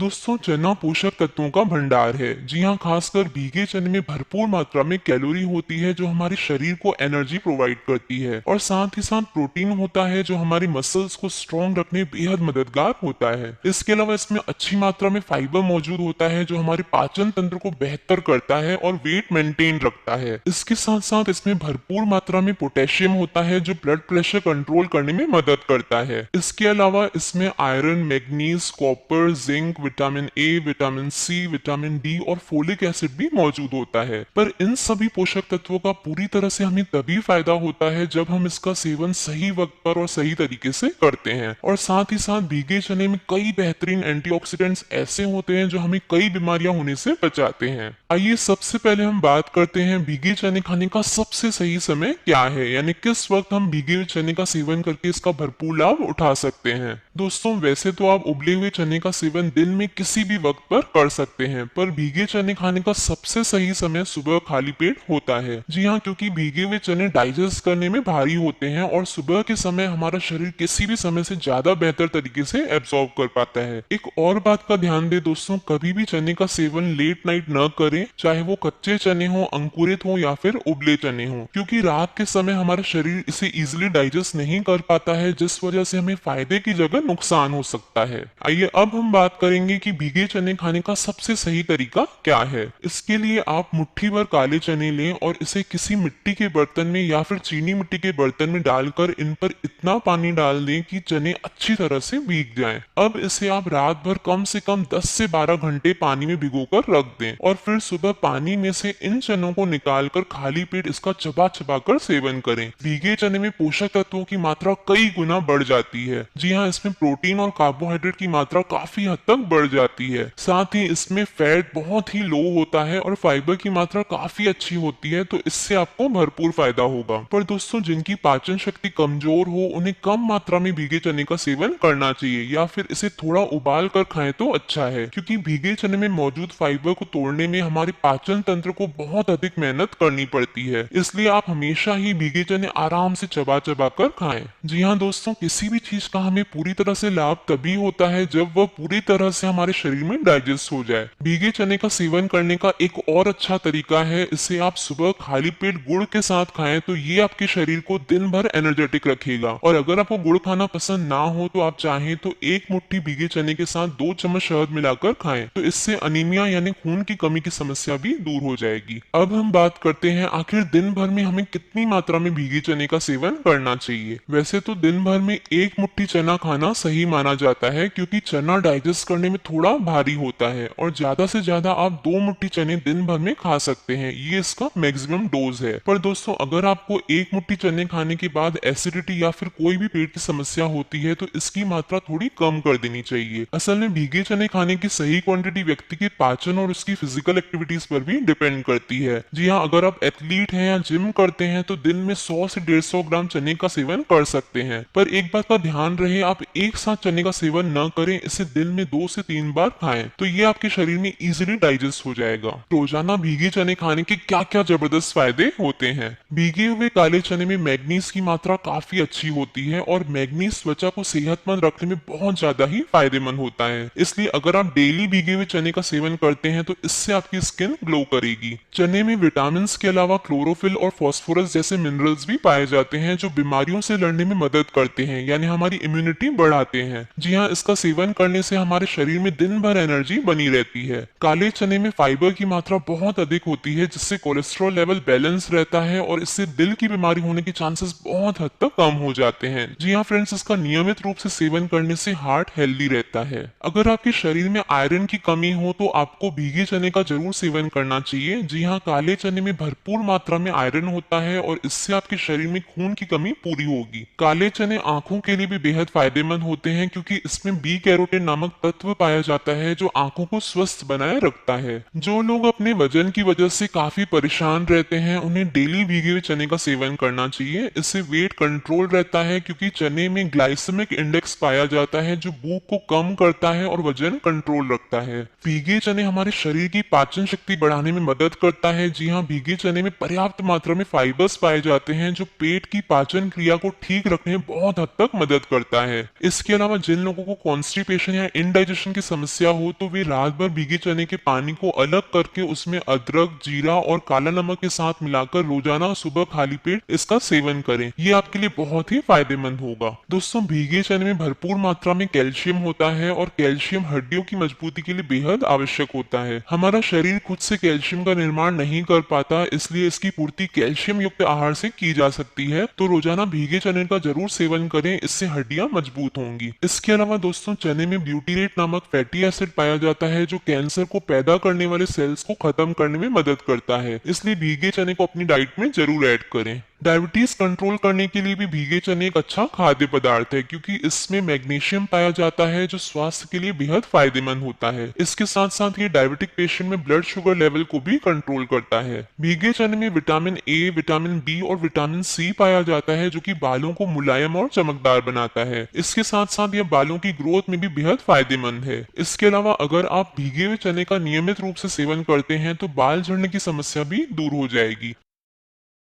दोस्तों, चना पोषक तत्वों का भंडार है। जी हाँ, खासकर भीगे चने में भरपूर मात्रा में कैलोरी होती है जो हमारे शरीर को एनर्जी प्रोवाइड करती है, और साथ ही साथ प्रोटीन होता है जो हमारी मसल्स को स्ट्रॉन्ग रखने बेहद मददगार होता है। इसके अलावा इसमें अच्छी मात्रा में फाइबर मौजूद होता है जो हमारे पाचन तंत्र को बेहतर करता है और वेट मेंटेन रखता है। इसके साथ साथ इसमें भरपूर मात्रा में पोटेशियम होता है जो ब्लड प्रेशर कंट्रोल करने में मदद करता है। इसके अलावा इसमें iron, manganese, copper, zinc, vitamin A, vitamin C, vitamin D और फोलिक एसिड भी मौजूद होता है। पर इन सभी पोषक तत्वों का पूरी तरह से हमें तभी फायदा होता है जब हम इसका सेवन सही वक्त पर और सही तरीके से करते हैं। और साथ ही साथ भीगे चने में कई बेहतरीन एंटीऑक्सीडेंट्स ऐसे होते हैं जो हमें कई बीमारियां होने से बचाते हैं। आइए सबसे पहले हम बात करते हैं भीगे चने खाने का सबसे सही समय क्या है, यानी किस वक्त हम भीगे हुए चने का सेवन करके इसका भरपूर लाभ उठा सकते हैं। दोस्तों, वैसे तो आप उबले हुए चने का सेवन दिन में किसी भी वक्त पर कर सकते हैं, पर भीगे चने खाने का सबसे सही समय सुबह खाली पेट होता है। जी हाँ, क्योंकि भीगे हुए चने डाइजेस्ट करने में भारी होते हैं और सुबह के समय हमारा शरीर किसी भी समय से ज्यादा बेहतर तरीके से एब्सॉर्ब कर पाता है। एक और बात का ध्यान दे दोस्तों, कभी भी चने का सेवन लेट नाइट न करें, चाहे वो कच्चे चने हो, अंकुरित हो या फिर उबले चने हो, क्योंकि रात के समय हमारा शरीर इसे इजिली डाइजेस्ट नहीं कर पाता है, जिस वजह से हमें फायदे की जगह नुकसान हो सकता है। आइए अब हम बात करेंगे कि भीगे चने खाने का सबसे सही तरीका क्या है। इसके लिए आप मुट्ठी भर काले चने लें और इसे किसी मिट्टी के बर्तन में या फिर चीनी मिट्टी के बर्तन में डालकर इन पर इतना पानी डाल दें कि चने अच्छी तरह से भीग जाएं। अब इसे आप रात भर कम से कम 10 से 12 घंटे पानी में भिगोकर रख दें और फिर सुबह पानी में से इन चनों को निकालकर खाली पेट इसका चबा चबा कर सेवन करें। भीगे चने में पोषक तत्वों की मात्रा कई गुना बढ़ जाती है। जी हाँ, इसमें प्रोटीन और कार्बोहाइड्रेट की मात्रा काफी हद तक बढ़ जाती है। साथ ही इसमें फैट बहुत ही लो होता है और फाइबर की मात्रा काफी अच्छी होती है, तो इससे आपको भरपूर फायदा होगा। पर दोस्तों, जिनकी पाचन शक्ति कमजोर हो उन्हें कम मात्रा में भीगे चने का सेवन करना चाहिए, या फिर इसे थोड़ा उबाल कर खाएं तो अच्छा है, क्योंकि भीगे चने में मौजूद फाइबर को तोड़ने में हमारे पाचन तंत्र को बहुत अधिक मेहनत करनी पड़ती है। इसलिए आप हमेशा ही भीगे चने आराम से चबा चबा कर खाएं। जी हाँ दोस्तों, किसी भी चीज का हमें पूरी तरह से लाभ तभी होता है जब वह पूरी तरह से हमारे शरीर में डाइजेस्ट हो जाए। भीगे चने का सेवन करने का एक और अच्छा तरीका है, इसे आप सुबह खाली पेट गुड़ के साथ खाएं तो ये आपके शरीर को दिन भर एनर्जेटिक रखेगा। और अगर आपको गुड़ खाना पसंद ना हो तो आप चाहें तो एक मुट्ठी भीगे चने के साथ 2 चम्मच शहद मिलाकर खाएं, तो इससे अनीमिया यानी खून की कमी की समस्या भी दूर हो जाएगी। अब हम बात करते हैं आखिर दिन भर में हमें कितनी मात्रा में भीगे चने का सेवन करना चाहिए। वैसे तो दिन भर में एक मुट्ठी चना खाना सही माना जाता है, क्योंकि चना डाइजेस्ट करने में थोड़ा भारी होता है, और ज्यादा से ज्यादा आप 2 मुट्ठी चने दिन भर में खा सकते हैं, ये इसका मैक्सिमम डोज है। पर दोस्तों, अगर आपको एक मुट्ठी चने खाने के बाद एसिडिटी या फिर कोई भी पेट की समस्या होती है तो इसकी मात्रा थोड़ी कम कर देनी चाहिए। असल में भीगे चने खाने की सही क्वांटिटी व्यक्ति के पाचन और उसकी फिजिकल एक्टिविटीज पर भी डिपेंड करती है। जी हाँ, अगर आप एथलीट हैं या जिम करते हैं तो दिन में 100 से 150 ग्राम चने का सेवन कर सकते हैं। पर एक बात का ध्यान रहे, आप एक साथ चने का सेवन न करें, इसे दिन में 2 से 3 बार खाएं, तो ये आपके शरीर में इजीली डाइजेस्ट हो जाएगा। रोजाना भीगे चने खाने के क्या क्या जबरदस्त फायदे होते हैं। भीगे हुए काले चने में मैग्नीज की मात्रा काफी अच्छी होती है, और मैग्नीज त्वचा को सेहतमंद रखने में बहुत ज्यादा ही फायदेमंद होता है। इसलिए अगर आप डेली भीगे हुए चने का सेवन करते हैं तो इससे आपकी स्किन ग्लो करेगी। चने में विटामिन के अलावा क्लोरोफिल और फास्फोरस जैसे मिनरल्स भी पाए जाते हैं जो बीमारियों से लड़ने में मदद करते हैं, यानी हमारी इम्यूनिटी बढ़ाते हैं। जी हाँ, इसका सेवन करने से हमारे शरीर में दिन भर एनर्जी बनी रहती है। काले चने में फाइबर की मात्रा बहुत अधिक होती है, जिससे कोलेस्ट्रॉल लेवल बैलेंस रहता है और इससे दिल की बीमारी होने के चांसेस बहुत हद तक कम हो जाते हैं। जी हाँ फ्रेंड्स, इसका नियमित रूप से सेवन करने से हार्ट हेल्दी रहता है। अगर आपके शरीर में आयरन की कमी हो तो आपको भीगे चने का जरूर सेवन करना चाहिए। जी हाँ, काले चने में भरपूर मात्रा में आयरन होता है और इससे आपके शरीर में खून की कमी पूरी होगी। काले चने आंखों के लिए भी बेहद फायदेमंद होते हैं, क्योंकि इसमें बी कैरोटीन नामक तत्व पाया जाता है जो आंखों को स्वस्थ बनाए रखता है। जो लोग अपने वजन की वजह से काफी परेशान रहते हैं उन्हें डेली भीगे हुए चने का सेवन करना चाहिए। इससे वेट कंट्रोल रहता है, क्योंकि चने में ग्लाइसेमिक इंडेक्स पाया जाता है जो भूख को कम करता है और वजन कंट्रोल रखता है। भीगे चने हमारे शरीर की पाचन शक्ति बढ़ाने में मदद करता है। जी हाँ, भीगे चने में पर्याप्त मात्रा में फाइबर्स पाए जाते हैं जो पेट की पाचन क्रिया को ठीक रखने में बहुत हद तक मदद करता है। इसके अलावा जिन लोगों को कॉन्स्टिपेशन या इनडाइजेशन की समस्या हो तो वे रात भर भीगे चने के पानी को अलग करके उसमें अदरक, जीरा और काला नमक के साथ मिलाकर रोजाना सुबह खाली पेट इसका सेवन करें। ये आपके लिए बहुत ही फायदेमंद होगा। दोस्तों, भीगे चने में भरपूर मात्रा में कैल्शियम होता है और कैल्शियम हड्डियों की मजबूती के लिए बेहद आवश्यक होता है। हमारा शरीर खुद से कैल्शियम का निर्माण नहीं कर पाता, इसलिए इसकी पूर्ति कैल्शियम युक्त आहार से की जा सकती है। तो रोजाना भीगे चने का जरूर सेवन करें, इससे हड्डियां मजबूत होंगी। इसके अलावा दोस्तों, चने में ब्यूटीरेट नामक फैटी एसिड पाया जाता है जो कैंसर को पैदा करने वाले सेल्स को खत्म करने में मदद करता है। इसलिए भीगे चने को अपनी डाइट में जरूर ऐड करें। डायबिटीज कंट्रोल करने के लिए भी भीगे चने एक अच्छा खाद्य पदार्थ है, क्योंकि इसमें मैग्नीशियम पाया जाता है जो स्वास्थ्य के लिए बेहद फायदेमंद होता है। इसके साथ साथ ये डायबिटिक पेशेंट में ब्लड शुगर लेवल को भी कंट्रोल करता है। भीगे चने में विटामिन ए, विटामिन बी और विटामिन सी पाया जाता है जो कि बालों को मुलायम और चमकदार बनाता है। इसके साथ साथ यह बालों की ग्रोथ में भी बेहद फायदेमंद है। इसके अलावा अगर आप भीगे हुए चने का नियमित रूप से सेवन करते हैं तो बाल झड़ने की समस्या भी दूर हो जाएगी।